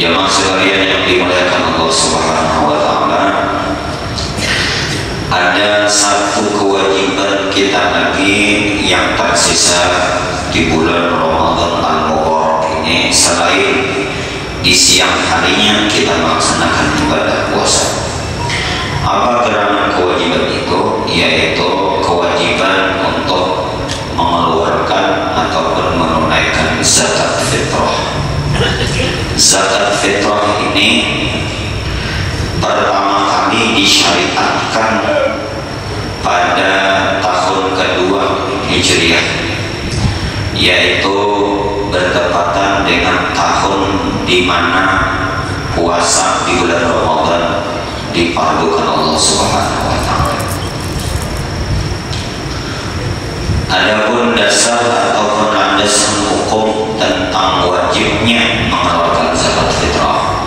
Jamaah sekalian yang dimuliakan Allah Subhanahu wa Ta'ala, ada satu kewajiban kita lagi yang tersisa di bulan Ramadan Al-Mubarak ini, selain di siang harinya kita melaksanakan ibadah puasa. Apa gerangan kewajiban itu? Yaitu kewajiban untuk mengeluarkan ataupun menunaikan zakat fitrah. Zakat fitrah ini pertama kali disyariatkan pada tahun kedua Hijriah, yaitu bertepatan dengan tahun di mana puasa di bulan Ramadan difardukan Allah Subhanahu wa Ta'ala. Adapun dasar ataupun landasan hukum tentang wajibnya mengeluarkan zakat fitrah,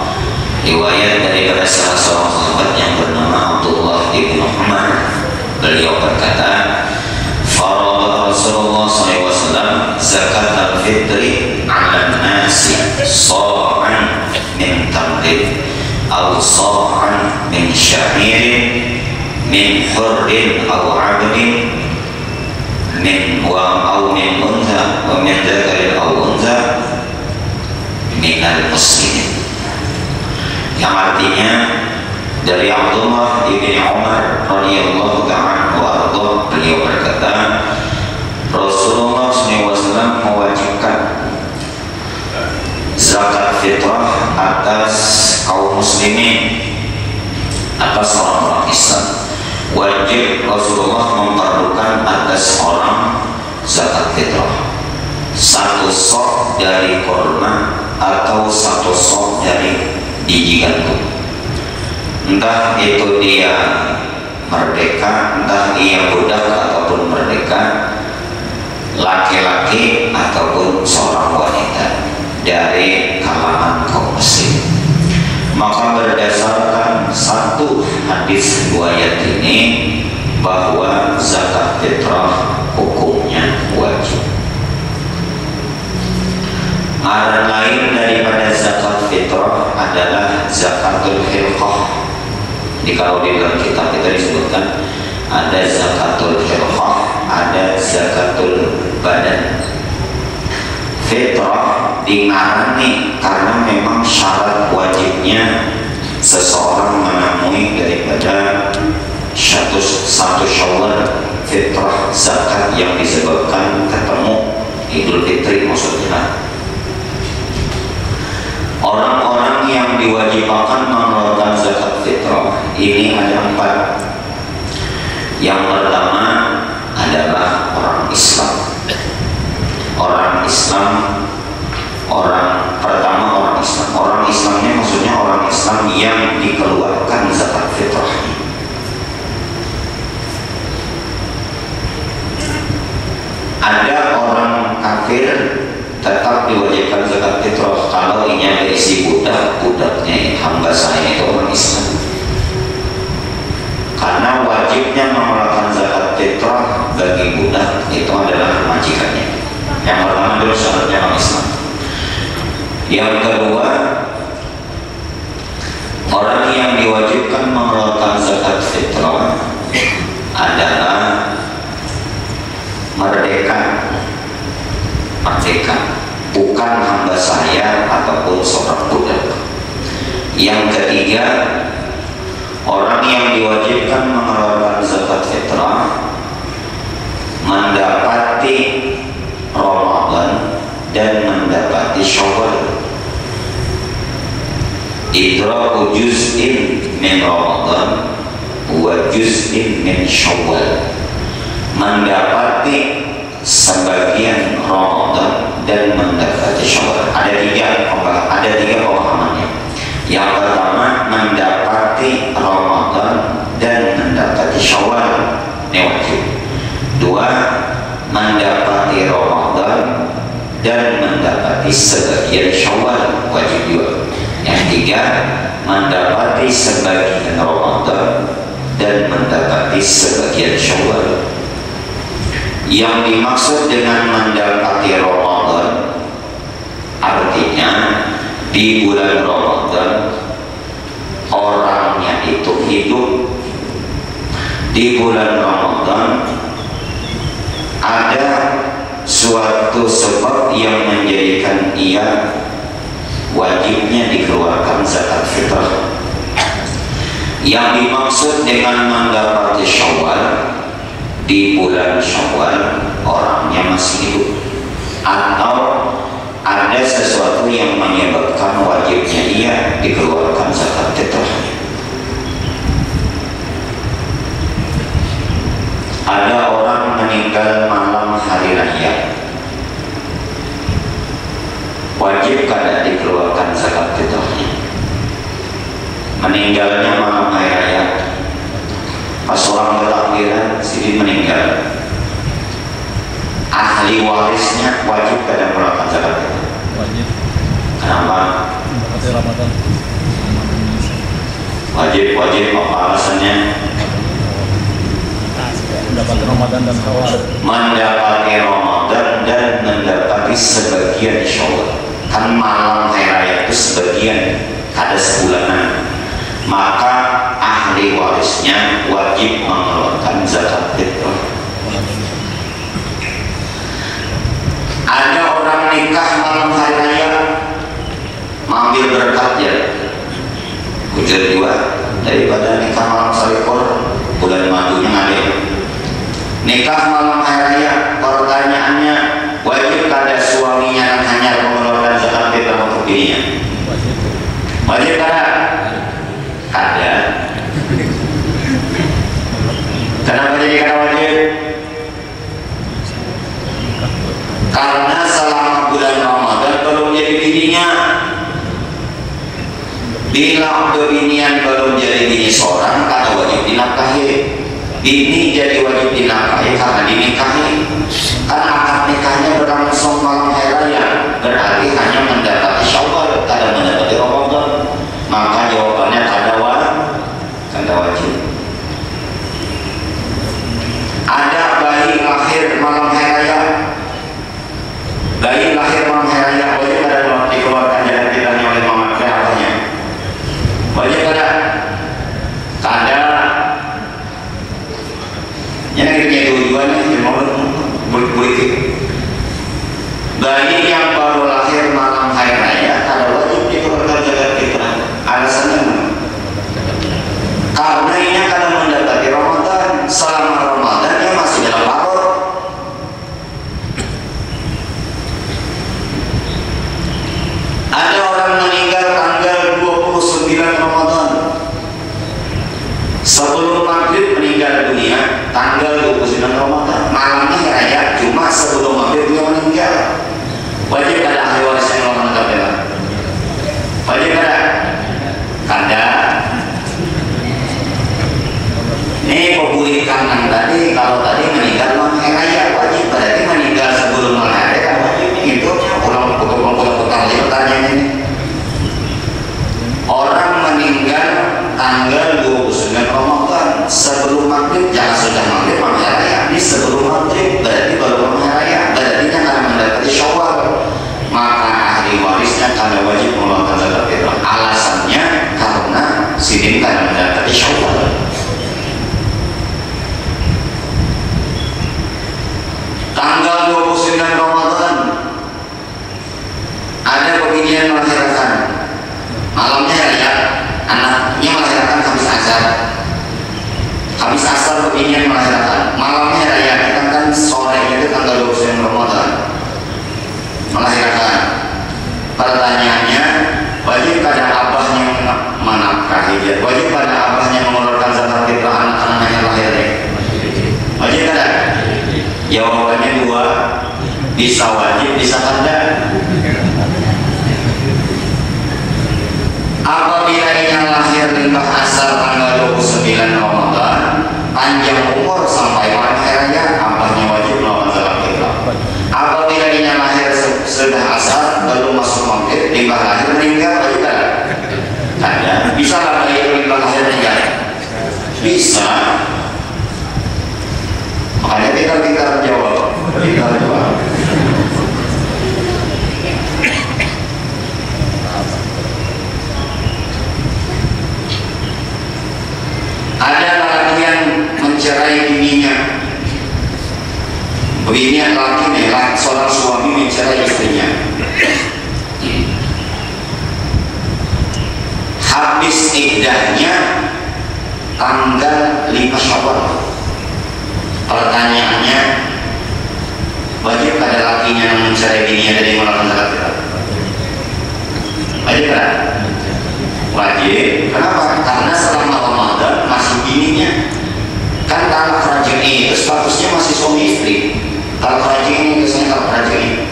riwayat daripada salah seorang sahabat yang bernama Abdullah ibn Umar, beliau berkata, "Farada Rasulullah SAW zakat al-fitri 'ala nasi sa'an min tamrin aw sa'an min sya'irin min hurrin aw 'abdin min min untha wa min dzakarin aw untha minal muslimin." Yang artinya dari Abdullah ibn Umar radhiyallahu ta'ala anhu, beliau berkata, Rasulullah SAW mewajibkan zakat fitrah atas kaum muslimin, atas orang-orang Islam. Wajib Rasulullah memperlukan atas orang zakat fitrah satu sok dari kurma atau satu sok dari biji gandum. Entah itu dia merdeka, entah ia budak ataupun merdeka, laki-laki ataupun seorang wanita dari kalangan kaum muslim. Maka berdasarkan satu hadis riwayat ini bahwa zakat fitrah hukumnya wajib. Arah lain daripada zakat fitrah adalah zakatul hilqah. Jadi kalau di dalam kitab kita disebutkan ada zakatul hilqah, ada zakatul badan. Fitrah dimarani karena memang syarat wajibnya seseorang menemui daripada satu Syawal fitrah zakat yang disebabkan ketemu Idul Fitri maksudnya. Orang-orang yang diwajibkan mengeluarkan zakat fitrah ini ada 4. Yang pertama adalah orang Islam. Orang Islam, orang Islam. Orang Islamnya maksudnya orang Islam yang dikeluarkan zakat fitrah. Ada orang kafir tetap diwajibkan zakat fitrah kalau ini ada isi budak, budaknya hamba saya itu orang Islam. Karena wajibnya mengeluarkan zakat fitrah bagi budak itu adalah majikannya. Yang pertama dulu syaratnya orang Islam. Yang kedua, orang yang diwajibkan mengeluarkan zakat fitrah adalah merdeka, bukan hamba saya ataupun seorang budak. Yang ketiga, orang yang diwajibkan mengeluarkan zakat fitrah mendapati Ramadan dan mendapati Syawal. Idraku juz'in min Ramadan wa juz'in min Syawal. Mendapati sebagian Ramadan dan mendapati Syawal. Ada tiga pemahamannya. Yang pertama, mendapati Ramadan dan mendapati Syawal, ini wajib. 2, mendapati Ramadan dan mendapati sebagian Syawal, wajib juga. Yang 3, mendapati sebagian Ramadan dan mendapati sebagian Syawal. Yang dimaksud dengan mendapati Ramadan artinya di bulan Ramadan orangnya itu hidup. Di bulan Ramadan ada suatu sebab yang menjadikan ia wajibnya dikeluarkan zakat fitrah. Yang dimaksud dengan mendapati Syawal, di bulan Syawal orangnya masih hidup, atau ada sesuatu yang menyebabkan wajibnya ia dikeluarkan zakat fitrah. Ada orang meninggal malam hari raya, wajib kada dikeluarkan zakat fitrahnya. Meninggalnya malam hari raya, pas orang bertakbiran sini meninggal, ahli warisnya wajib kada mengeluarkan zakat fitrah. Wajib. Kenapa? Ramadan. Wajib apa alasannya? Mendapati Ramadan dan Syawal. Mendapati Ramadan dan mendapati sebagian Syawal. Kan malam hari raya itu sebagian, ada sebulanan. Maka ahli warisnya wajib mengeluarkan zakat fitrah. Ada orang nikah malam hari raya, mengambil berkatnya, ujar juga daripada nikah malam salikor, bulan madunya ngalir. Nikah malam hari raya, pertanyaannya wajib kada suaminya dan hanya mengeluarkan zakat fitrah untuk dirinya? Wajib kada? Kada. Kenapa jadi kada wajib? Karena selama bulan Ramadan belum jadi bininya. Bila binian belum jadi bini seorang, kada wajib dinafkahi. Bini jadi wajib dinafkahi karena dinikahi. Kan akad nikahnya berlangsung malam hari raya, berarti hanya mendapati Syawal, kada mendapati Ramadan. Maka jawabannya kada wajib. Ada bayi lahir malam hari raya, bayi lahir malam hari raya wajib kada dikeluarkan jalan fitrahnya oleh mama keapanya? Wajib kada? Kada. Yang punya tujuannya politik. Bayi yang baru lahir malam hari raya kada wajib dikeluarkan zakat fitrah. Alasannya karena ini kada mendapati Ramadan. Selama Ramadan dia masih dalam parut. Ada orang meninggal tanggal 29 Ramadan, sebelum maghrib meninggal dunia tanggal 29 Ramadan, malamnya raya, cuma sebelum maghrib dia meninggal. Wajib kada ahli waris yang melakukan zakat? Wajib kada? Kada. Ini pembulikan yang tadi, kalau tadi meninggal malam hari raya wajib, berarti meninggal sebelum malam hari raya wajib. Itu pulang putar lagi pertanyaan ini. Orang meninggal tanggal 29 Ramadan sebelum maghrib, jangan sudah maghrib malam hari raya. Ini sebelum maghrib berarti baru malam hari raya, berarti dia akan mendapati Syawal. Maka ahli warisnya kada wajib mengeluarkan zakat fitrah. Alasannya karena sidin kada mendapati Syawal. Tanggal 29 Ramadan ada beginian melahirkan, malamnya raya, anaknya melahirkan habis asar beginian melahirkan, malamnya raya, kita kan sorenya itu tanggal 29 Ramadan melahirkan. Pertanyaannya, wajib pada abahnya menafkahi dia, wajib pada abahnya mengeluarkan zakat fitrah anak-anaknya lahir? Wajib kada? Jawabannya dua, bisa wajib, bisa kada. Apabila ia lahir limbah asal tanggal 29 Ramadan, panjang umur sampai malam hari raya, abahnya wajib melakukan zakat fitrah. Apabila ia lahir sudah asal belum masuk maghrib, limbah lahir meninggal, wajib kada? Kada. Bisa lah limbah lahir meninggal? Bisa. Makanya kita jawab. Kita jawab. mencerai bininya. Bininya laki nih, seorang suami mencerai istrinya. Habis iddahnya tanggal 5 Syawal. Pertanyaannya, wajib pada lakinya yang mencerai bininya dari melakukan zakat fitrah? Wajib kan? Wajib. Kenapa? Karena selama Ramadan masih bininya. Kan talak raj'i itu statusnya masih suami istri. Talak raj'i itu saya talak raj'i.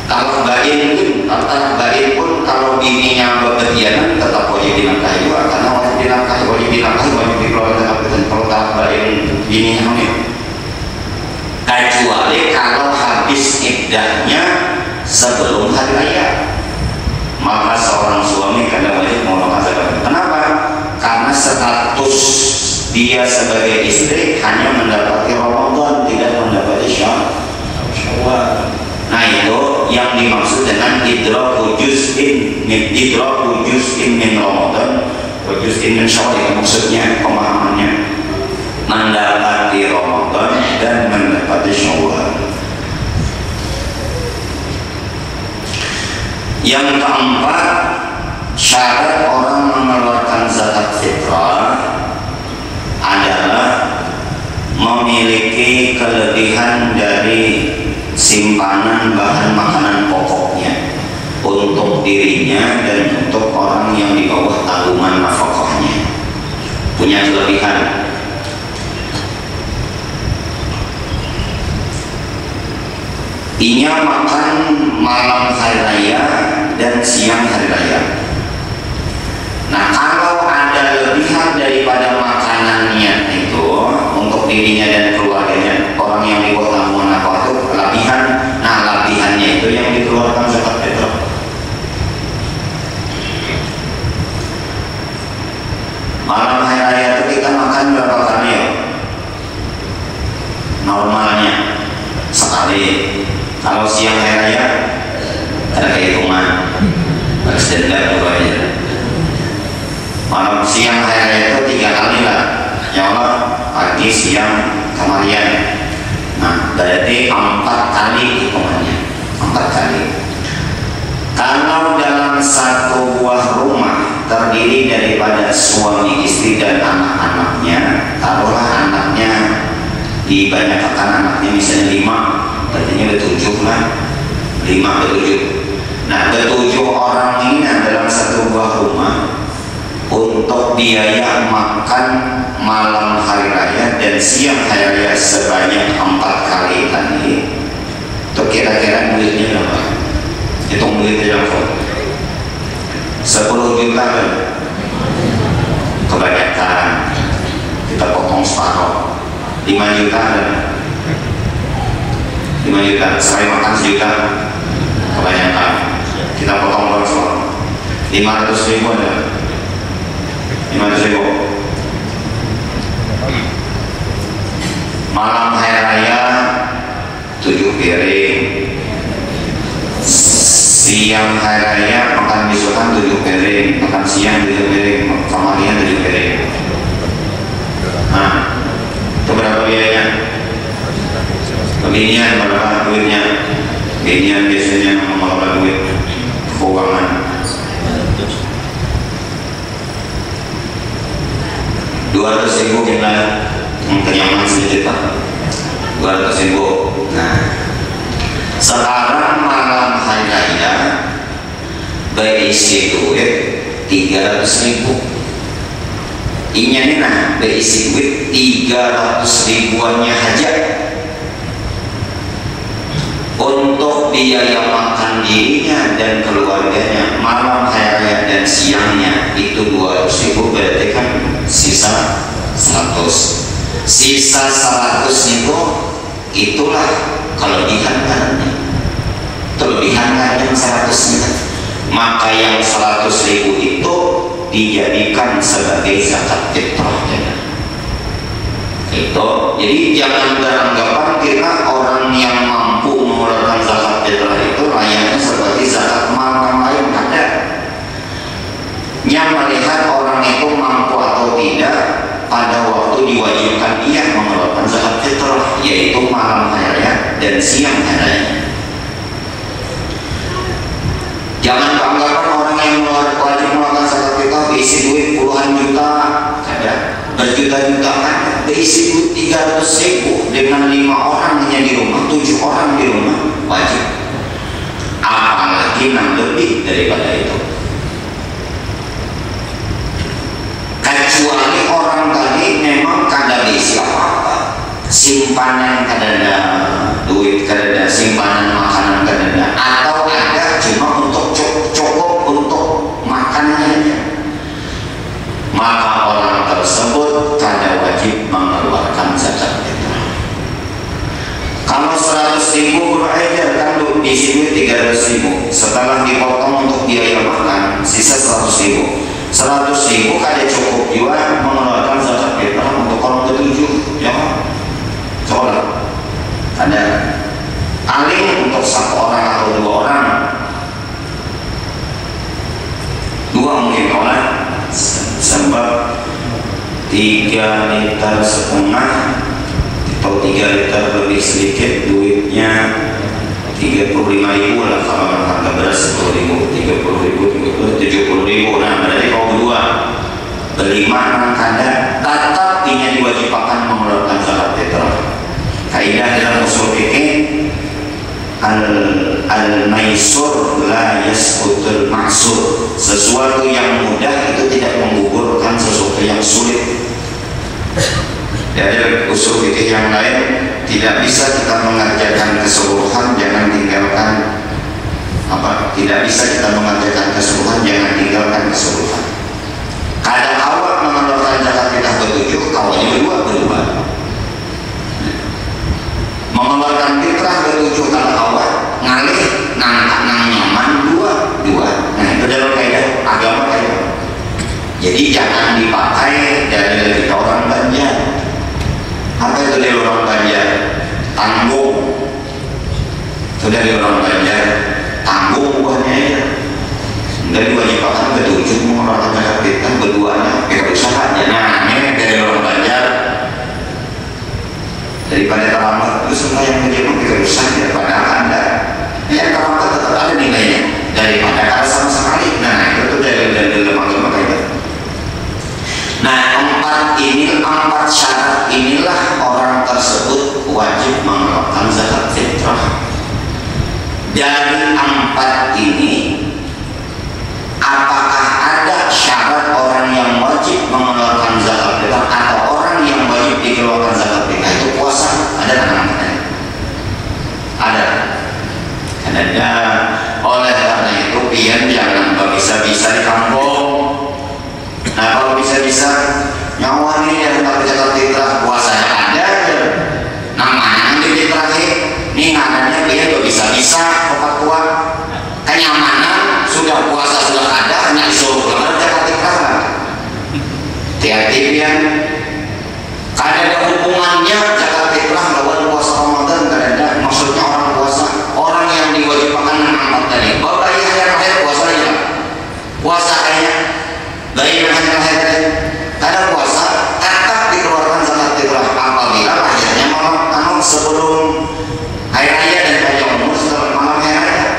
Talak bain pun kalau bininya berkhianat tetap wajib dinafkahi juga, karena wajib dinafkahi, wajib dikeluarkan zakat fitrah kalau talak bain bininya hamil. Kecuali kalau habis iddahnya sebelum hari raya, maka seorang suami kadang wajib mengeluarkan zakat fitrah. Kenapa? Karena status dia sebagai istri hanya mendapati Ramadan, tidak mendapati Syawal. Nah itu yang dimaksud dengan idraku juz'in min Ramadan wa juz'in min Syawal. Itu maksudnya, pemahamannya, mendapati Ramadan dan mendapati Syawal. Yang keempat, syarat orang mengeluarkan zakat fitrah adalah memiliki kelebihan dari simpanan bahan makanan pokoknya untuk dirinya dan untuk orang yang di bawah tanggungan nafkahnya. Punya kelebihan. Ia makan malam hari raya dan siang hari raya. Nah, kalau ada lebihan daripada makanannya itu untuk dirinya dan keluarganya, orang yang dibuat tanggungan apa itu kelebihan. Nah, lebihannya itu yang dikeluarkan zakat fitrah. Malam hari raya itu kita makan berapa kali ya? Normalnya sekali. Kalau siang hari raya ada kehitungan, harus denda pokoknya. Malam siang hari raya itu 3 kali lah. Ya Allah, pagi, siang, kemarian. Nah, berarti 4 kali hitungannya. 4 kali. Kalau dalam satu buah rumah terdiri daripada suami, istri dan anak-anaknya, taruhlah anaknya dibanyakkan anaknya misalnya 5, artinya ada 7 lah. 5 ke 7. Nah, ke-7 orang ini dalam satu buah rumah untuk biaya makan malam hari raya dan siang hari raya sebanyak 4 kali tadi, itu kira-kira duitnya berapa? Hitung duitnya berapa? 10 juta kan? Kebanyakan. Kita potong separuh. 5 juta kan? 5 juta. Sekali makan 1 juta. Kebanyakan. Kita potong separuh. 500.000 ada. 500.000. Malam hari raya 7 piring. Siang hari raya makan bisukan 7 piring, makan siang 7 piring, kemarian 7 piring. Nah, itu berapa biayanya? Binian berapa duitnya? Binian biasanya mengelola duit keuangan. 200.000 kita kenyaman sedikit Pak. 200.000. Nah, sekarang malam hari raya berisi duit 300.000. Inya nih nah berisi duit 300.000-annya hajat untuk biaya makan dirinya dan keluarganya malam hari raya dan siangnya itu 200.000, berarti kan sisa 100. Sisa 100 itu itulah kelebihan karenanya. Kelebihan karenanya 100 nya. Maka yang 100.000 itu dijadikan sebagai zakat fitrah. Itu jadi jangan beranggapan kita orang yang mampu mengeluarkan zakat fitrah itu layaknya seperti zakat mal yang lain. Ada yang melihat orang itu mampu atau tidak pada waktu diwajibkan ia mengeluarkan zakat fitrah, yaitu malam hari raya dan siang hari raya. Jangan beranggapan orang yang wajib mengeluarkan zakat fitrah berisi duit puluhan juta, ada berjuta-juta, kan berisi duit 300.000 dengan 5 orang hanya di rumah, 7 orang di rumah wajib, apalagi 6 lebih daripada itu. Kecuali orang tadi memang kada berisi apa-apa, simpanan kadada, duit kadada, simpanan makanan kadada, atau ada cuma untuk cukup untuk makanannya, maka orang tersebut kada wajib mengeluarkan zakat fitrah. Kalau 100.000 beredar kan di sini 300.000, setelah dipotong untuk biaya makan sisa 100.000. 100.000 kada cukup juga mengeluarkan zakat fitrah untuk orang ketujuh, ya kan? Coba ada paling untuk 1 orang atau 2 orang, 2 mungkin orang, sebab 3,5 liter atau 3 liter lebih sedikit duitnya 35.000 lah. Kalau harga beras 10.000, 30.000, 70.000. Nah, berarti kalau berdua berlima kada tetap ini diwajibkan mengeluarkan zakat fitrah. Kaidah dalam usul fikih, al-maisur la yasqutul maksur. Sesuatu yang mudah itu tidak menggugurkan sesuatu yang sulit. Dari usul fikih yang lain, tidak bisa kita mengerjakan keseluruhan, jangan tinggalkan apa? Tidak bisa kita mengerjakan keseluruhan, jangan tinggalkan keseluruhan. Kadang awak mengeluarkan zakat fitrah bertujuh, kawannya berdua. Mengeluarkan fitrah bertujuh kalau awak ngalih nang nyaman dua. Nah itu dalam kaidah agama kaidah. Jadi jangan dipakai dari kita orang Banjar. Apa itu dari orang Banjar? Tanggung. Itu dari orang Banjar. Tanggung buahnya ya. Dari diwajibkan ketujuh mengeluarkan zakat fitrah berduanya, kita usaha aja. Nah ini dari orang Banjar. Daripada terlambat itu semua yang menjadi kita usaha daripada Anda. Yang terlambat tetap ada nilainya daripada kada sama sekali. Nah itu dari agama kita. Nah 4 syarat inilah orang tersebut wajib mengeluarkan zakat fitrah. Dari 4 ini, apakah ada syarat orang yang wajib mengeluarkan zakat fitrah atau orang yang wajib dikeluarkan zakat fitrah itu puasa? Ada namanya? Ada. Oleh karena itu pian jangan bisa-bisa di kampung. Nah kalau bisa-bisa nyawa ini yang tak zakat fitrah, puasanya ada aja. Namanya nanti fitrahnya ini ngadanya pian bisa-bisa bapak tua. Kenyamanan sudah puasa sudah ada, hanya disuruh keluar zakat fitrah. Hati-hati pian. Kada ada hubungannya zakat fitrah lawan puasa Ramadan, kada ada. Maksudnya orang puasa, orang yang diwajibkan 4 tadi. Bapak yang lahir puasa aja. Puasa kayaknya bayi yang lahir kada puasa tetap dikeluarkan zakat fitrah apabila lahirnya malam sebelum hari raya dan raya umur setelah malam hari raya.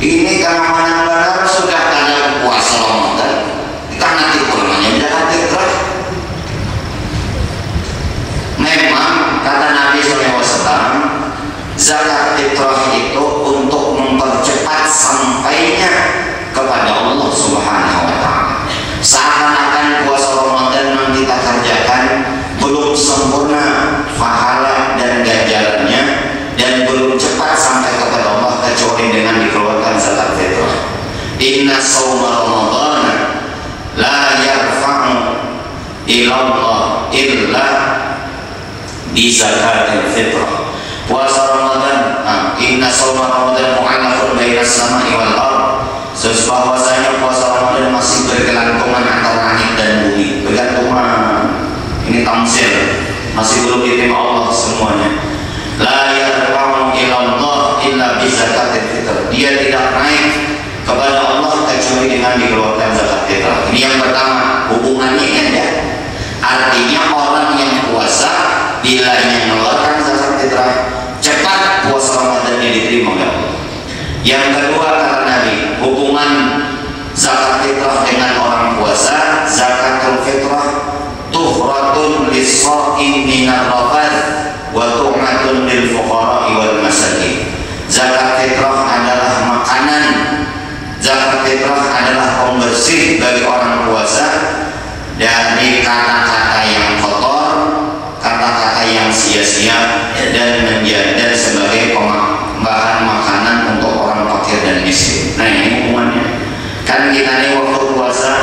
Ini keamanan benar sudah ada puasa Ramadan karena tipulannya zakat fitrah. Memang kata Nabi SAW, zakat fitrah itu untuk mempercepat sampainya kepada Allah Subhanahu wa Ta'ala. Seakan-akan puasa Ramadan yang kita kerjakan belum sempurna pahala dan ganjarannya dan belum cepat sampai kepada Allah kecuali dengan dikeluarkan zakat fitrah. Inna shauma Ramadan la yarfa'u ila Allah illa bi zakatil fitrah. Puasa Ramadan, inna shauma Ramadan mu'allaqun bainas sama'i wal ardh. Bahwasanya puasa Ramadan masih bergelantungan antara langit dan bumi. Bergantungan, ini tamsil, masih belum diterima Allah semuanya. La yarfa'u ila Allah illa bi zakatil fitrah. Dia tidak naik kepada Allah kecuali dengan dikeluarkan zakat fitrah. Ini yang pertama, hubungannya ada. Artinya orang yang puasa bila ingin mengeluarkan zakat fitrah, cepat puasa Ramadan ini diterima oleh Allah. Yang kedua, karena hubungan zakat fitrah dengan orang puasa, zakatul fitrah tuhratun lis-shaim minar rafath wa tu'matun lil fuqara'i wal masakin. Zakat fitrah adalah makanan, zakat fitrah adalah pembersih bagi orang puasa dari kata-kata yang kotor, kata-kata yang sia-sia, dan menjadi sebagai bahan makanan untuk orang fakir dan miskin. Nah, ini hubungannya. Kan kita ini waktu puasa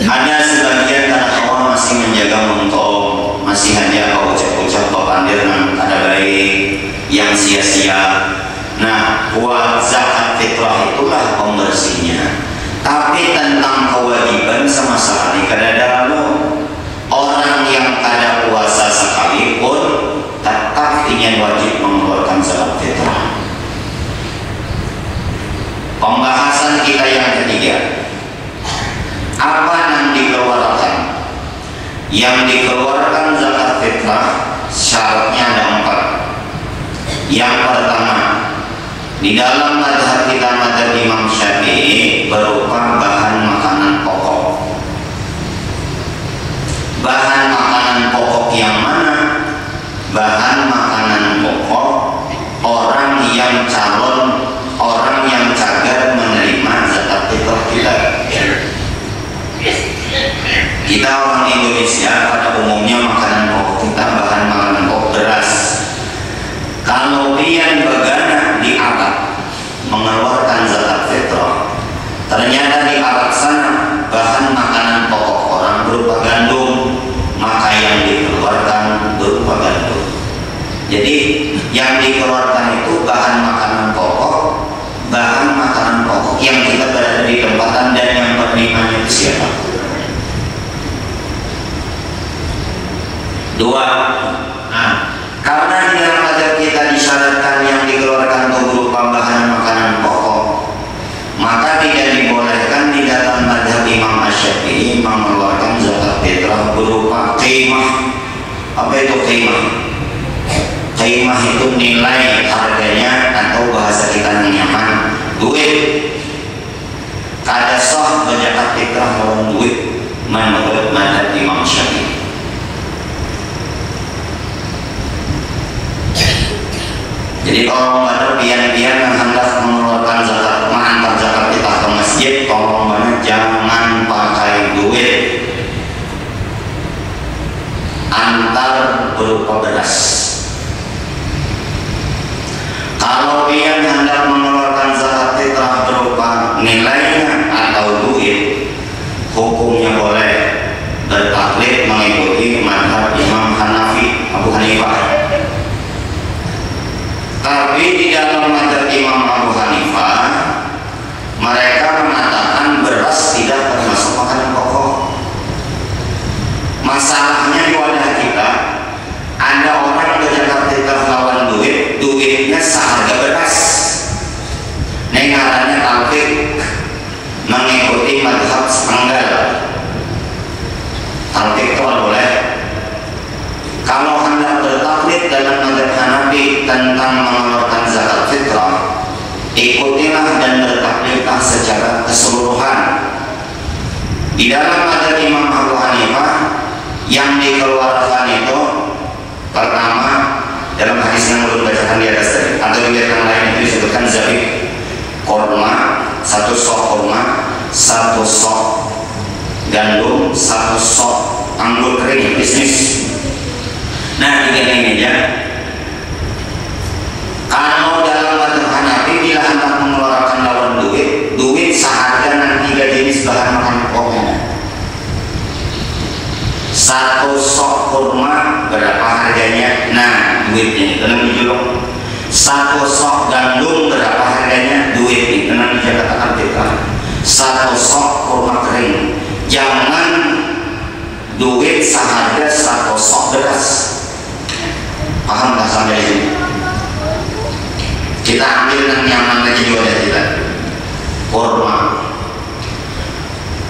ada sebagian karena Allah masih menjaga mentong, masih hanya ucap-ucap bapandir ada baik yang sia-sia. Nah, buat zakat fitrah itulah pembersihnya. Tapi tentang kewajiban sama sekali kada ada lalu. Orang yang kada puasa sekalipun tetap ingin wajib mengeluarkan zakat fitrah. Pembahasan kita yang ketiga, apa yang dikeluarkan? Yang dikeluarkan zakat fitrah syaratnya ada 4. Yang pertama, di dalam mazhab kita, mazhab Imam Syafi'i, berupa bahan makanan pokok. Bahan makanan pokok yang mana? Bahan makanan pokok orang yang calon, orang yang cagar menerima zakat fitrah kita. Kita orang Indonesia pada umumnya makanan pokok kita bahan makanan pokok beras. Kalau pian begana di Arab mengeluarkan zakat fitrah, ternyata di Arab sana bahan makanan pokok orang berupa gandum, maka yang dikeluarkan berupa gandum. Jadi yang dikeluarkan itu bahan makanan pokok yang kita berada di tempatan, dan yang penerimanya itu siapa? 2. Karena di dalam mazhab kita disyaratkan yang dikeluarkan itu berupa bahan makanan pokok, maka tidak dibolehkan di dalam mazhab Imam Syafi'i mengeluarkan zakat fitrah berupa qimah. Apa itu qimah? Qimah itu nilai harganya, atau bahasa kita yang nyaman, duit. Kada sah zakat fitrah lawan duit menurut mazhab Imam Syafi'i. Jadi tolong bantu pian-pian yang hendak mengeluarkan zakat, mengantar zakat fitrah ke masjid, tolong bantu jangan pakai duit, antar berupa beras. Kalau pian hendak mengeluarkan zakat fitrah berupa nilainya atau duit, hukumnya boleh bertaklid mengikuti mazhab Imam Hanafi, Abu Hanifah. Tapi di dalam mazhab Imam Abu Hanifah, mereka mengatakan beras tidak termasuk makanan pokok. Masalahnya di wadah kita, ada orang berzakat fitrah lawan duit, duitnya seharga beras. Nengarannya talfik, mengikuti mazhab sepenggal. Talfik itu boleh. Kalau hendak bertaklid dalam mazhab Hanafi tentang mengeluarkan zakat fitrah, ikutilah dan bertaklidlah secara keseluruhan. Di dalam mazhab Imam Abu Hanifah, yang dikeluarkan itu pertama, dalam hadis yang belum bacakan di atas tadi, atau di yang lain itu disebutkan zabib korma, 1 sok korma, 1 sok gandum, 1 sok anggur kering bisnis. Nah, 3 ini aja. Kalau dalam mazhab Hanafi bila hendak mengeluarkan lawan duit seharga dan 3 jenis bahan makanan pokoknya. 1 sok kurma berapa harganya? Nah, duitnya tenang dijuluk. 1 sok gandum berapa harganya? Duit tenang dijagakan kita. 1 sok kurma kering. Jangan duit seharga 1 sok beras. Paham nggak sampai di sini? Kita ambil yang nyaman lagi di wadah kita. Kurma.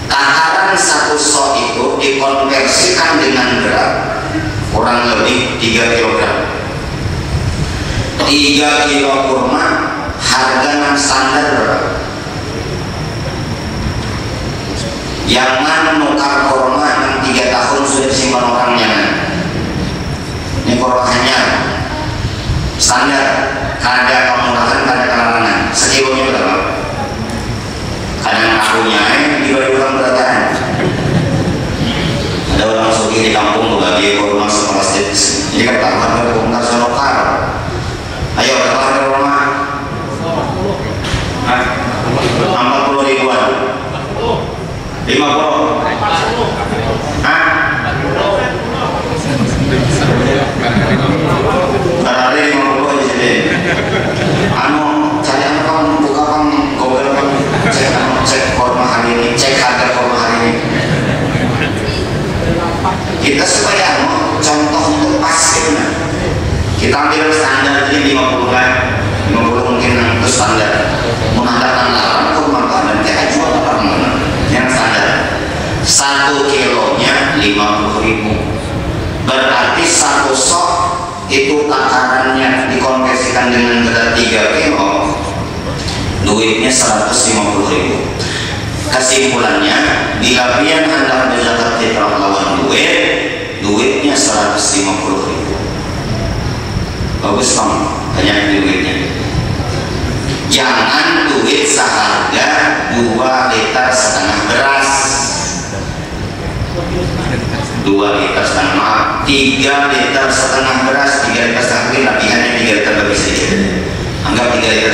Takaran 1 sok dikonversikan dengan berat kurang lebih 3 kg. 3 kilo kurma harga standar berapa? Jangan nukar kurma yang 3 tahun sudah disimpan orangnya. Ini kurma hanya standar, kada kemurahan, kada kelarangan. Sekilonya berapa? Kadang akunya dibagi orang berataan. Ada orang suki di kampung berbagi kurma sekelas tips. Jadi katakan berkurma senokar. Ayo berapa harga kurma? 40 ribuan. 50. Hah? Berarti 50 di sini. Cari apa buka Google cek kurma hari ini, cek harga kurma hari ini. Kita supaya contoh untuk pas gitu. Kita ambil standar jadi 50 kan, 50 mungkin itu standar. Mengadakan larang kurma dan kita jual apa yang standar. 1 kilonya 50.000. Berarti 1 sok itu takarannya dikonversikan dengan berat 3 kilo, duitnya 150.000. Kesimpulannya, bila pian hendak berzakat fitrah lawan duitnya 150.000. Bagus kamu, banyak duitnya. Jangan duit seharga 2,5 liter beras, 2,5 liter, maaf, 3,5 liter beras, 3,5 liter lebihannya 3 liter lebih sedikit. Anggap 3,5 liter.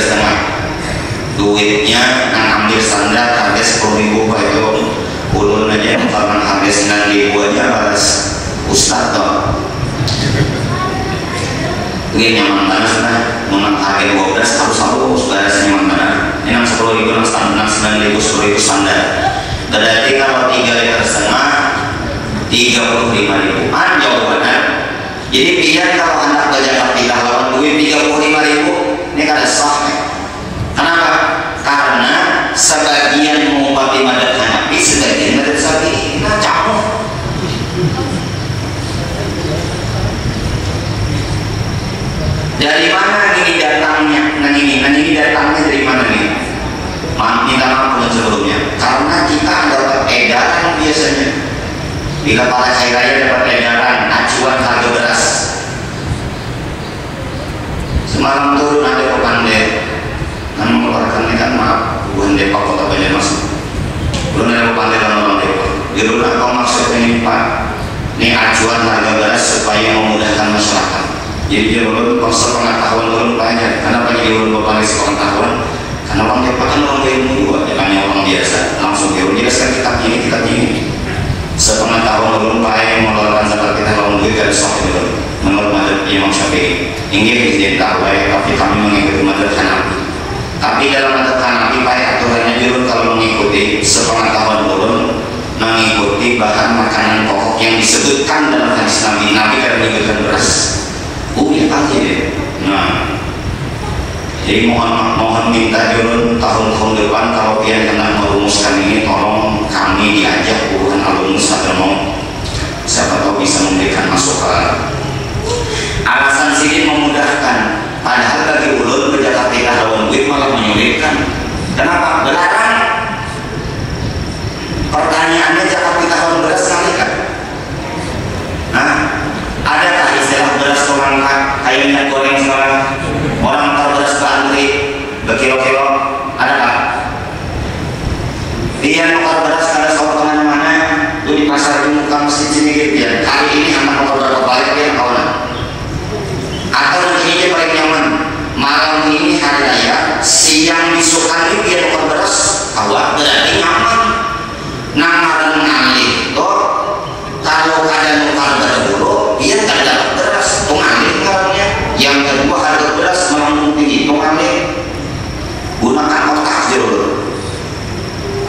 Duitnya yang ambil standar harga 10.000 Pak, itu ulun aja kalau harga 9.000 aja balas ustad toh. Ini nyaman tanah sana, memang harga 12 harus balas nyaman tanah. Ini yang 10.000 yang standar, 9.000, 10.000 standar. Berarti kalau 3,5 liter 35.000 jawabannya. Jadi biar kalau anak berzakat fitrah lawan duit 35.000 ini kada sah. Kenapa? Karena sebagian mengubati madhab Hanafi, sebagian madhab Syafi'i. Nah, campur. Dari mana ini datangnya? Nah ini datangnya dari mana nih? Minta maaf sebelumnya. Karena kita dapat edaran biasanya. Bila para hari raya dapat edaran acuan harga beras. Semalam turun ada Pepande, kan mengeluarkan ini kan maaf, bukan Depok Kota Banjarmasin. Belum ada Pepande dan orang Depok. Jadi kau maksud ini Pak, ini acuan harga beras supaya memudahkan masyarakat. Jadi dia belum sepengetahuan belum banyak. Kenapa jadi belum Pepande sepengetahuan? Karena orang Depok kan orang ilmu juga, jangan orang biasa. Langsung dia jelaskan kitab ini. Sepengetahuan belum baik mengeluarkan zakat kita lawan duit dari sok itu menurut mazhab Imam Syafi'i. Ini tidak tahu baik, tapi kami mengikuti mazhab Hanafi. Tapi dalam mazhab Hanafi baik aturannya dulu kalau mengikuti sepengetahuan belum mengikuti bahan makanan pokok yang disebutkan dalam hadis Nabi. Nabi kan menyebutkan beras. Ya aja deh. Nah, jadi mohon minta dulu tahun depan kalau kalian hendak merumuskan ini, tolong kami diajak bukan alumnus atau mau siapa tahu bisa memberikan masukan. Alasan sini memudahkan, padahal bagi ulun berzakat fitrah lawan duit malah menyulitkan. Kenapa? Belarang. Pertanyaannya zakat fitrah lawan beras kali kan? Nah, adakah istilah beras orang kayak minyak goreng sekarang? Orang beras antri berkilo-kilo, adakah? Dia nukar beras kada sawah kemana-mana, itu di pasar di muka masjid sini gitu ya. Kali ini anak nukar berapa balik dia kawan. Atau nanti dia paling nyaman. Malam ini hari raya, siang disukan dia nukar beras, kawan berarti nyaman. Namaran ngalih toh, kalau ada nukar beras dulu, dia tak dapat beras, ngalih karena. Yang kedua harga beras melambung tinggi, ngalih. Gunakan otak dulu.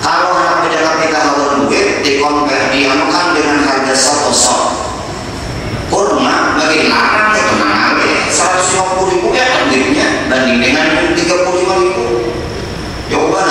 Kalau anak berzakat fitrah lawan duit dianukan dengan harga 1 sok kurma bagi larang itu nangale 150.000 ya duitnya banding dengan 35.000. Jawaban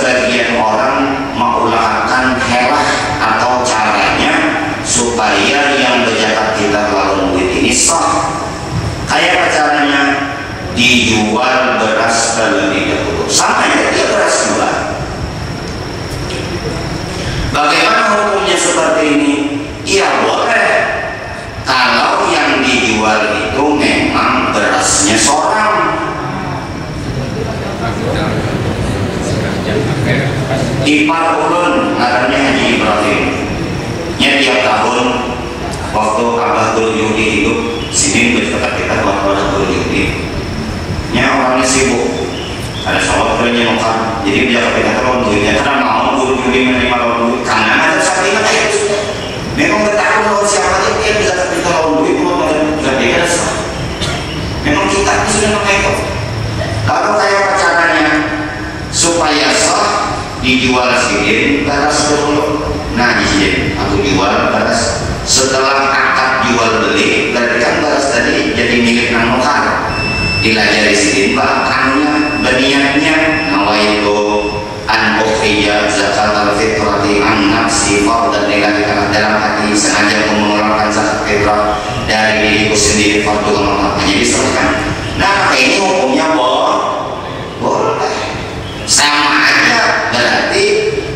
sebagian orang mengulangkan helah atau caranya supaya yang berzakat kita lalu duit ini sah. Kayak apa caranya? Dijual beras terlebih dahulu. Sama ya, dia beras jual. Bagaimana hukumnya seperti ini? Ya boleh kalau yang dijual itu memang berasnya seorang. Di Parulun ngarannya Haji Ibrahim nya tiap tahun waktu Abah Guru Yudi hidup sini berdekat kita waktu Abah Guru Yudi nya orangnya sibuk, ada sholat kerja nongkar, jadi dia kita terlalu duitnya karena mau Guru Yudi menerima lawan duit karena ada sapi itu memang bertakut lawan siapa aja dia bisa kita lawan duit mau bisa biasa memang kita sudah pakai itu. Lalu kayak caranya supaya sah dijual sidin beras dulu. Nah di sini aku jual beras, setelah akad jual beli berarti kan beras tadi jadi milik nang nukar, dilajari sidin bahannya beniatnya nawaitu an ukhrija zakat al-fitrati an nafsi fardan lillahi ta'ala, dalam hati sengaja mengeluarkan zakat fitrah dari diriku sendiri fardu Allah, jadi diserahkan. Nah ini hukumnya boleh, sama aja berarti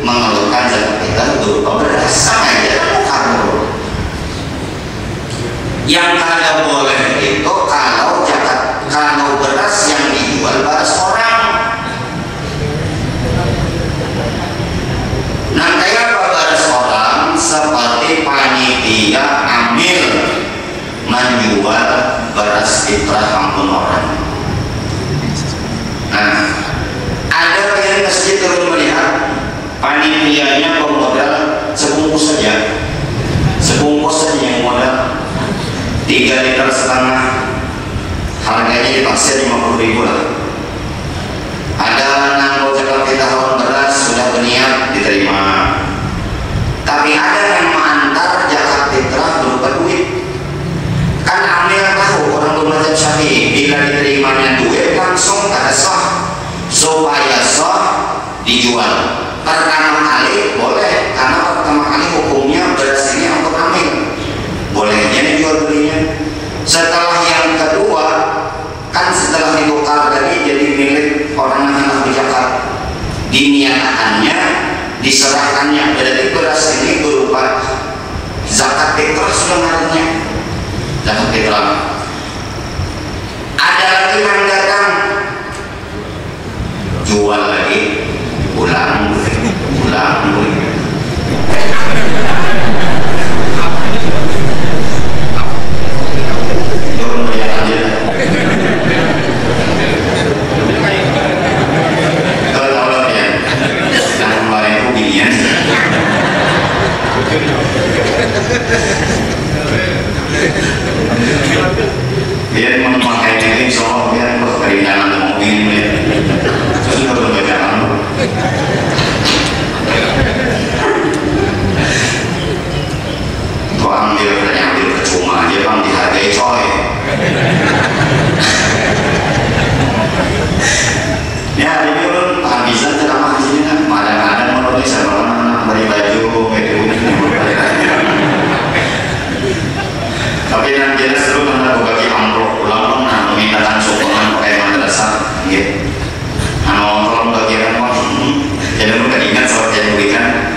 mengeluarkan zakat fitrah berupa beras, sama aja bukan. Yang kagak boleh itu kalau beras yang dijual beras orang. Nah kayak apa beras orang? Seperti panitia amil menjual beras fitrah kampung orang. Nah ada yang masjid turun melihat panitianya pemodal sebungkus saja yang modal 3,5 liter, harganya dipaksa 50.000 lah. Ada nanggo zakat fitrah beras sudah berniat diterima, tapi ada yang mengantar zakat fitrah berupa duit. Kan amil tahu orang bermadzhab Syafi'i bila diterimanya duit langsung kada sah, supaya sah dijual. Pertama kali boleh, karena pertama kali hukumnya beras ini untuk amil, bolehnya dijual belinya. Setelah yang kedua kan setelah ditukar tadi jadi milik orang yang hendak berzakat, diniatakannya diserahkannya, berarti beras ini berupa zakat fitrah sudah ngaruhnya zakat fitrah. Ada lagi yang datang jual lagi, ulang turun banyak aja. Kalau ya yang kemarin itu ginian biar memakai ini soal biar berkeringan mobil terus baru bacaan kau ambil percuma aja bang, dihargai coy. Ya ini pun habisan ceramah di sini kan, kadang-kadang menurut saya anak beri baju tapi yang jelas dulu karena bagi amplop pulang memintakan sumbangan pakai madrasah gitu. Tolong bagian jadi mereka ingat soal yang berikan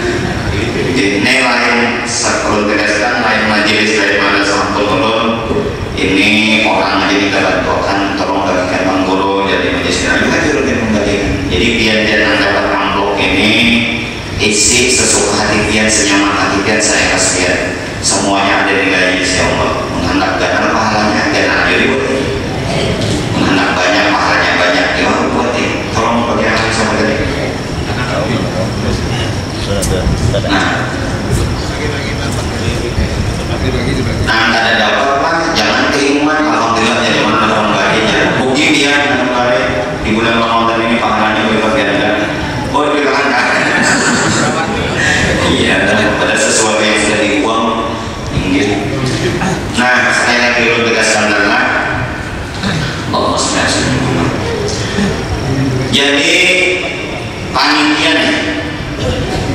ini lain sebelum tegaskan lain majelis dari madrasah Tulun ini orang jadi kita bantukan tolong bagikan bang guru jadi majelis juga juga membagikan, jadi biar dia dapat amplop ini isi sesuka hati pian, senyaman hati pian, saya kasihan semuanya ada nilainya insya Allah. Menghendak banyak pahalanya jangan ribut, menghendak banyak pahalanya banyak ya buat ini tolong bagi ahli sama tadi. Nah kada dapat lah jangan keimuan, alhamdulillah jadi mana orang baginya bukti dia di bulan Ramadan ini pahalanya berlipat ganda. Oh dikatakan iya, pada sesuatu yang sudah dibuang inggit. Nah, saya lagi perlu tegaskan adalah Allah SWT. Jadi panitia nih,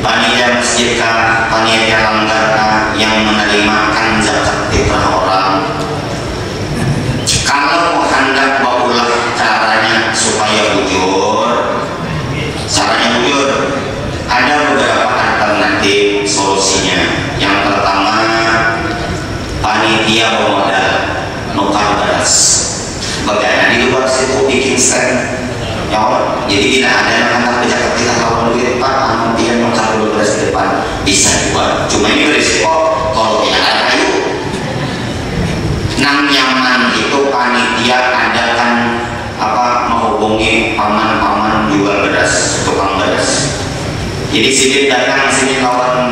panitia masjid kah, panitia langgar kah yang menerimakan zakat fitrah orang, kalau hendak baulah caranya supaya bujur, ada beberapa alternatif solusinya. Yang pertama, panitia bermodal nukar beras. Bagaimana di luar situ bikin stand, ya Allah. Jadi tidak ada yang hendak berzakat fitrah lawan duit Pak, dia nukar dulu beras di depan, bisa juga. Cuma ini berisiko kalau tidak ada kayu. Nang nyaman itu panitia adakan menghubungi paman-paman jual beras, tukang beras. Jadi sini datang sini kawan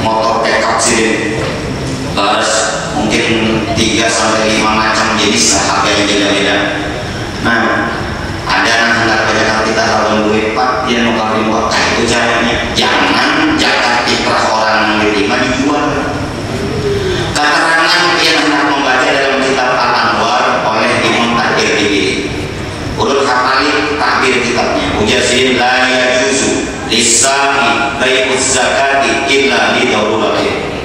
motor pickup sini beras mungkin 3 sampai 5 macam jenis, harganya beda-beda. Nah, ada yang hendak berzakat fitrah lawan duit Pak, dia nukar di luar. Itu caranya, jangan zakat fitrah orang yang diterima dijual. Keterangan yang hendak membaca dalam kitab Al-Anwar oleh Imam At-Tirmidzi. Urut hafali takbir kitabnya. Ujasin la yajuzu lisani bai'uz zakati illa li daruratin.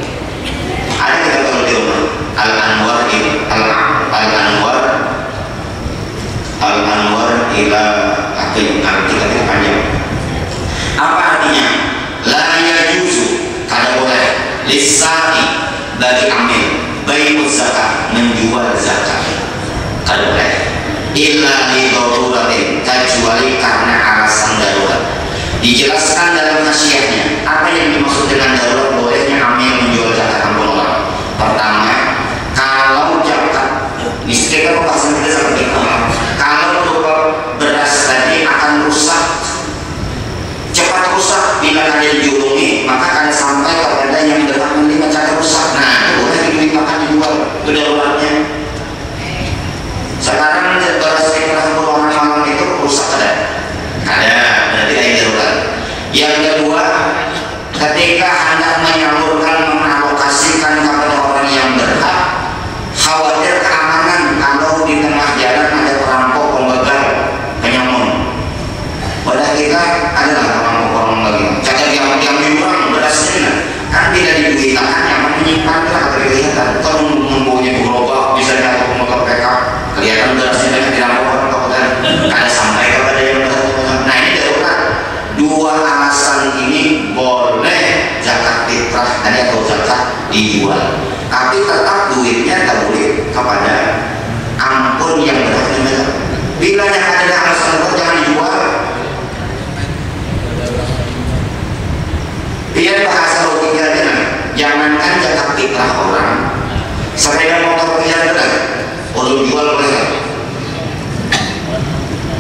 Ada kita kalau di rumah Al-Anwar ila kitabnya panjang. Apa artinya? La yajuzu kada boleh lisani dari amil bai'uz zakat, menjual zakat kada boleh illa li daruratin, kecuali karena alasan darurat. Dijelaskan dalam nasihatnya apa yang dimaksud dengan darurat bolehnya amil menjual zakat kampung orang. Pertama, kalau zakat miskin kan bahasan kita seperti itu, kalau beras tadi akan rusak, cepat rusak bila ada dijulungi, maka akan sampai kepada yang berhak menerima cara rusak. Nah, itu boleh dimakan dijual, itu daruratnya. Sekarang beras fitrah perubahan malam itu rusak ada, berarti ada darurat. Yang kedua, ketika hendak menyalurkan, mengalokasikan kepada orang yang berhak, khawatir keamanan kalau di tengah jalan ada perampok, pembegal, penyamun. Padahal kita adalah perampok, cara yang diurang berasnya kan tidak diberitakan, yang menyimpan tidak kelihatan. Kalau mempunyai gerobak bisa jatuh motor pickup, kelihatan berasnya dengan dirampok kan ada sampai kepada yang berhak. Nah, ini darurat. Dua alasan ini boleh zakat fitrah atau zakat dijual, tapi tetap duitnya terbulik kepada ampun yang berhak menerima. Bila yang ada alasan darurat jangan dijual. Biar bahasa logikanya, jangankan zakat fitrah orang, sepeda motor pilihan benar, kalau jual boleh?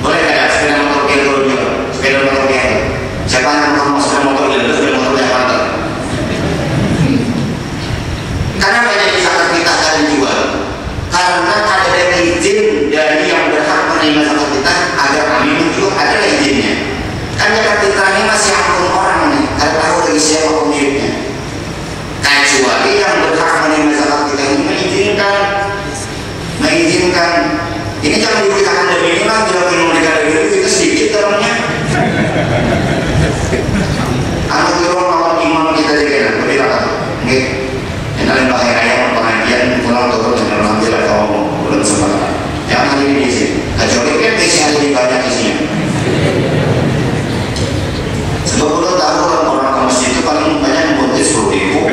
Boleh tidak sepeda motor pilihan kalau jual? Sepeda motor pilihan. Siapa yang mau sepeda motor pilihan? Sepeda motor yang mana? Karena banyak zakat fitrah akan dijual, karena ada izin dari yang berhak menerima zakat fitrah agar kami menjual, ada izinnya. Kan zakat fitrah ini masih ampun orang nih, karena tahu lagi siapa pemiliknya. Kecuali yang berhak menerima zakat fitrah ini mengizinkan. Ini jangan diberitakan dari ini lah, bila ingin memberikan dari itu sedikit dalamnya. Anak turun lawan imam kita juga, beritakan. Nggih, kenalin bahaya raya pengajian pulang turun dengan mengambil atau belum sempat. Jangan ini diisi. Kecuali kan isi yang lebih banyak isinya. Sebab kita tahu orang ke masjid itu paling banyak membuat 10.000,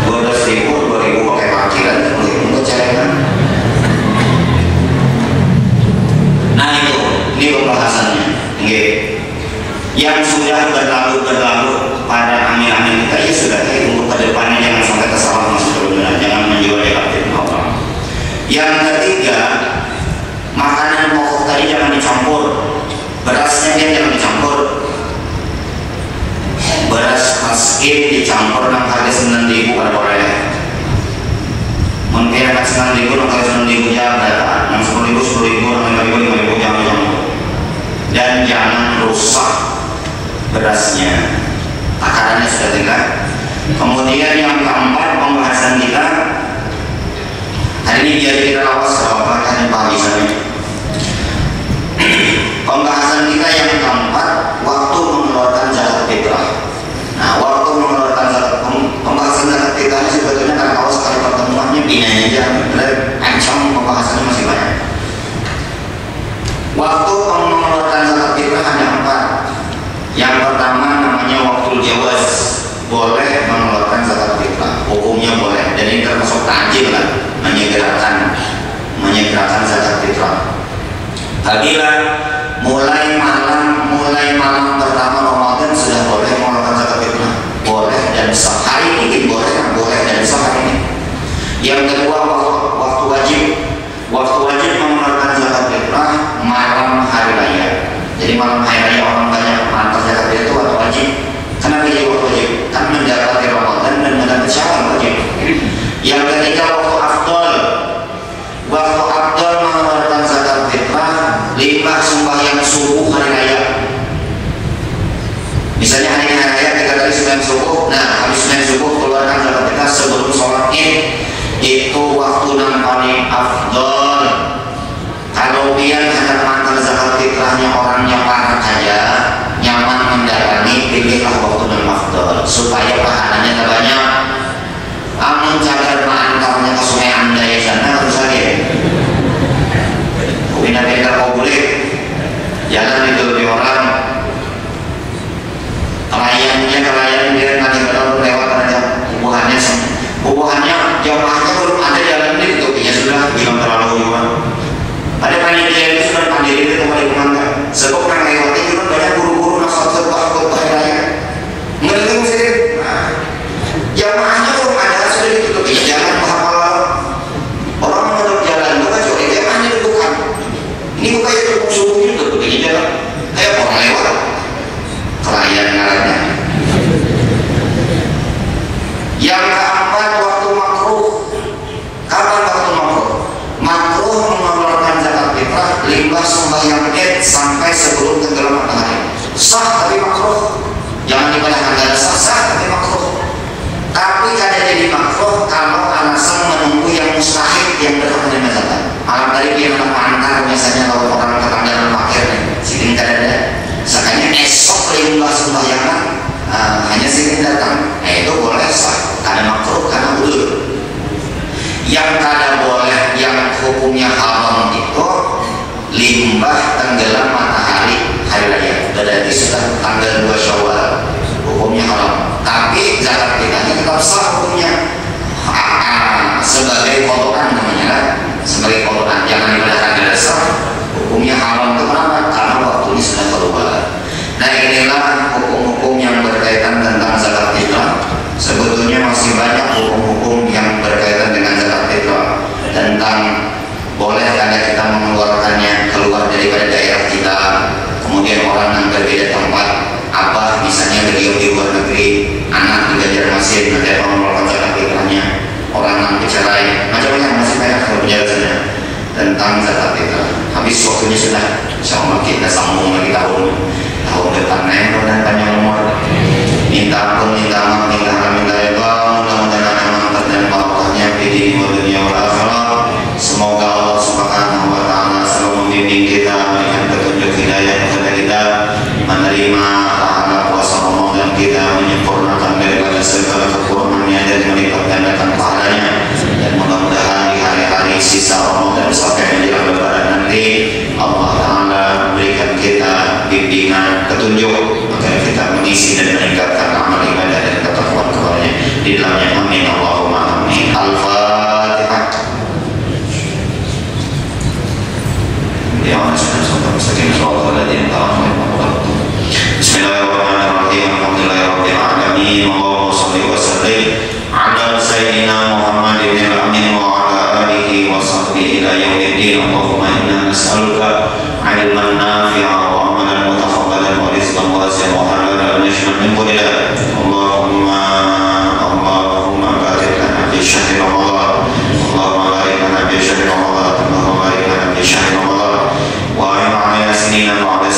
12.000, 2.000 pakai parkiran, 10.000 untuk celengan. Nah ini pembahasannya. Yang sudah berlalu pada amil-amil kita ya sudah, untuk kedepannya jangan sampai kesalahan masuk kebenaran, jangan menjual zakat fitrah orang. Yang ketiga, makanan pokok tadi jangan dicampur. Berasnya dia jangan dicampur. Beras miskin dicampur dengan harga 9.000 pada boleh. Mungkin akan 9.000 dengan harga 9.000 jangan berapa. Yang 10.000, 10.000, 5.000, 5.000 jangan dicampur. Dan jangan rusak berasnya. Takarannya sudah tegak. Kemudian yang keempat pembahasan kita hari ini biar kita lawas apa kan pahamisannya. Pembahasan kita yang keempat, waktu mengeluarkan zakat fitrah. Nah, waktu mengeluarkan zakat, pembahasan zakat fitrah ini sebetulnya karena kalau sekali pertemuannya binanya aja, ancam pembahasannya masih banyak. Waktu mengeluarkan zakat fitrah ada 4. Yang pertama namanya waktu jawaz, boleh mengeluarkan zakat fitrah, hukumnya boleh, dan ini termasuk takjil lah, menyegerakan zakat fitrah. Apabila mulai malam pertama Ramadan sudah boleh mengeluarkan zakat fitrah, boleh, dan sehari ini boleh dan sehari ini. Yang kedua waktu wajib mengeluarkan zakat fitrah malam hari raya. Jadi malam hari raya orang banyak mengantar zakat fitrah itu waktu wajib. Kenapa jadi waktu wajib? Kan mendapati Ramadan dan mendapati Syawal wajib. Yang ketiga waktu afdal mengeluarkan zakat fitrah limbah sembahyang subuh hari raya. Misalnya hari raya kita tadi sembahyang subuh, nah habis sembahyang subuh keluarkan zakat fitrah sebelum sholat Id, itu waktu yang paling afdal. Kalau dia hendak mengantar zakat fitrahnya orangnya parah saja, nyaman mendatangi, pilihlah waktu yang afdal supaya pahalanya terbanyak. Amun cagar mengantarnya ke sungai Andai sana harus saja. Pindah-pindah kau boleh jalan itu di orang kelayan dia nanti kalau lewat aja bubuhannya jamaahnya belum ada jalan ini tutupinya sudah bilang terlalu juga. Ada panitia itu sudah pandiri itu kembali mengantar sebab orang lewati juga banyak buru-buru nasab khutbah raya ngerti sih. Jamaahnya belum ada sudah ditutupinya jalan bahwa orang menutup jalan bukan cuma jamaahnya ditutup. Ini bukan itu subuh itu begini jalan kayak orang lewat kelayan ngarannya. Yang keempat waktu makruh. Kapan waktu makruh? Makruh mengeluarkan zakat fitrah limbah sembahyang Id sampai sebelum tenggelam matahari. Sah tapi makruh. Jangan dikatakan tidak sah tapi makruh. Tapi kadang jadi makruh kalau alasan menunggu yang mustahil yang berhak menerima zakat. Malam tadi dia mengantar misalnya kalau orang tetangga parkir sini tidak ada. Sekalinya esok limbah sembahyang hanya sini datang. Itu boleh sah karena makruh karena udur. Yang kada boleh yang hukumnya haram itu limbah tenggelam matahari hari raya. Berarti sudah tanggal 2 Syawal hukumnya haram. Tapi zakat fitrahnya tetap sah hukumnya sebagai kotoran namanya, sebagai kotoran jangan dikatakan tidak sah hukumnya haram. Itu kenapa? Karena waktunya sudah berubah. Nah inilah hukum-hukum yang berkaitan tentang zakat fitrah. Sebetulnya masih banyak hukum-hukum yang berkaitan dengan zakat fitrah, tentang boleh ada kita mengeluarkannya keluar daripada daerah kita, kemudian orang yang berbeda tempat, abah misalnya beliau di luar negeri, anak di Banjarmasin, ada mengeluarkan zakat fitrahnya, orang yang bercerai, macam-macam masih banyak penjelasannya tentang zakat fitrah. Habis waktunya sudah, insyaallah kita sambung lagi tahun depan dan panjang umur. Minta ampun, minta maaf, minta ridha, mudah-mudahan amanat dan barokahnya di dunia dunia wal akhirah. Semoga Allah Subhanahu wa taala selalu membimbing kita, memberikan petunjuk hidayah kepada kita, menerima pahala puasa Ramadan kita, menyempurnakan daripada segala kekurangannya dan melipat gandakan pahalanya. Dan mudah-mudahan di hari-hari sisa Ramadan sampai menjelang Lebaran nanti Allah Taala berikan kita bimbingan petunjuk agar kita mengisi dan meningkatkan amal ibadah dan ketakwaan kepadanya di dalamnya. Amin Allahumma amin. Al-Fatihah. Ya Allah, Bismillahirrahmanirrahim. Alhamdulillahirabbil alamin. Allahumma shalli wa sallim ala sayyidina Muhammadin al-amin wa ala alihi wa sahbihi ila yaumiddin. Allahumma inna nas'aluka 'ilman nafi'an wa amalan mutaqabbalan wa rizqan wasi'an wa halalan yashmal min kulli dha. Allahumma barik lana fi syahri Ramadan. Allahumma barik lana fi syahri Ramadan. Allahumma barik lana fi syahri Ramadan. Wa a'inna 'ala sinina ba'da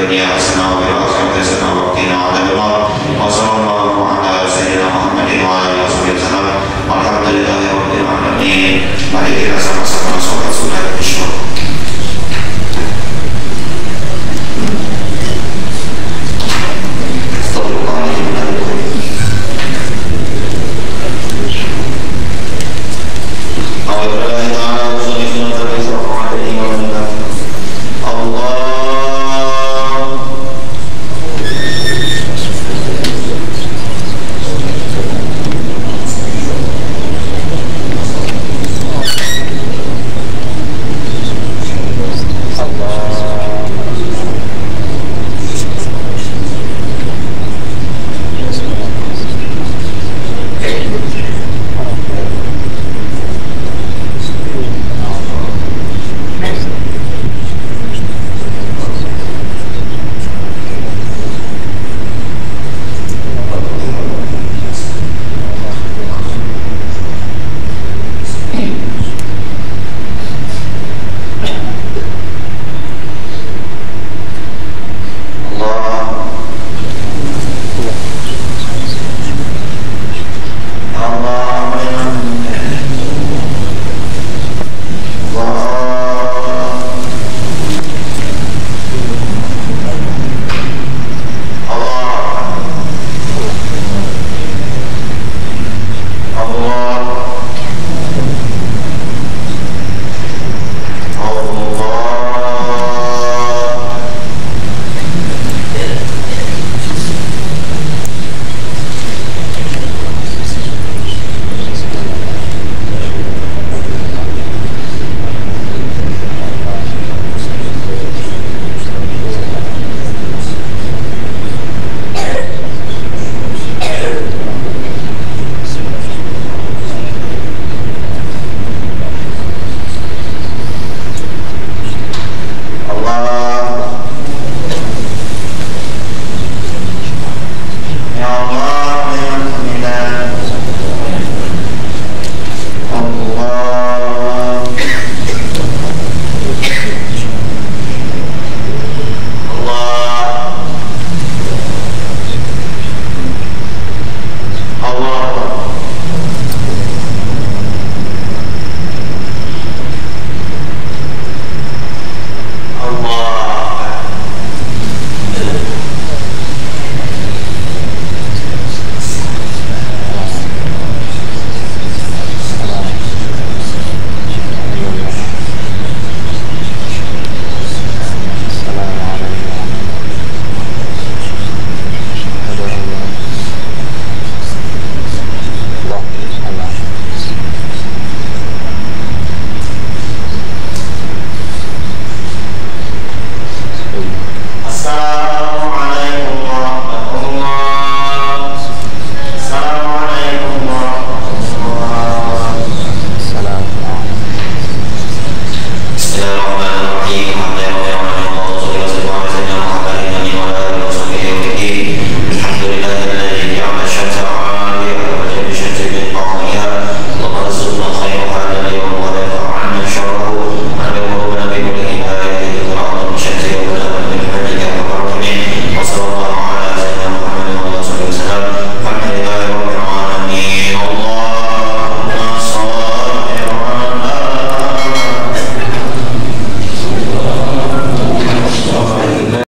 dunya hasanah wa fil akhirati hasanah wa qina adzabannar. Wa sallallahu ala sayyidina Muhammadin wa alihi wasallam. Walhamdulillahi rabbil alamin. Mari kita sama-sama sholat sunat.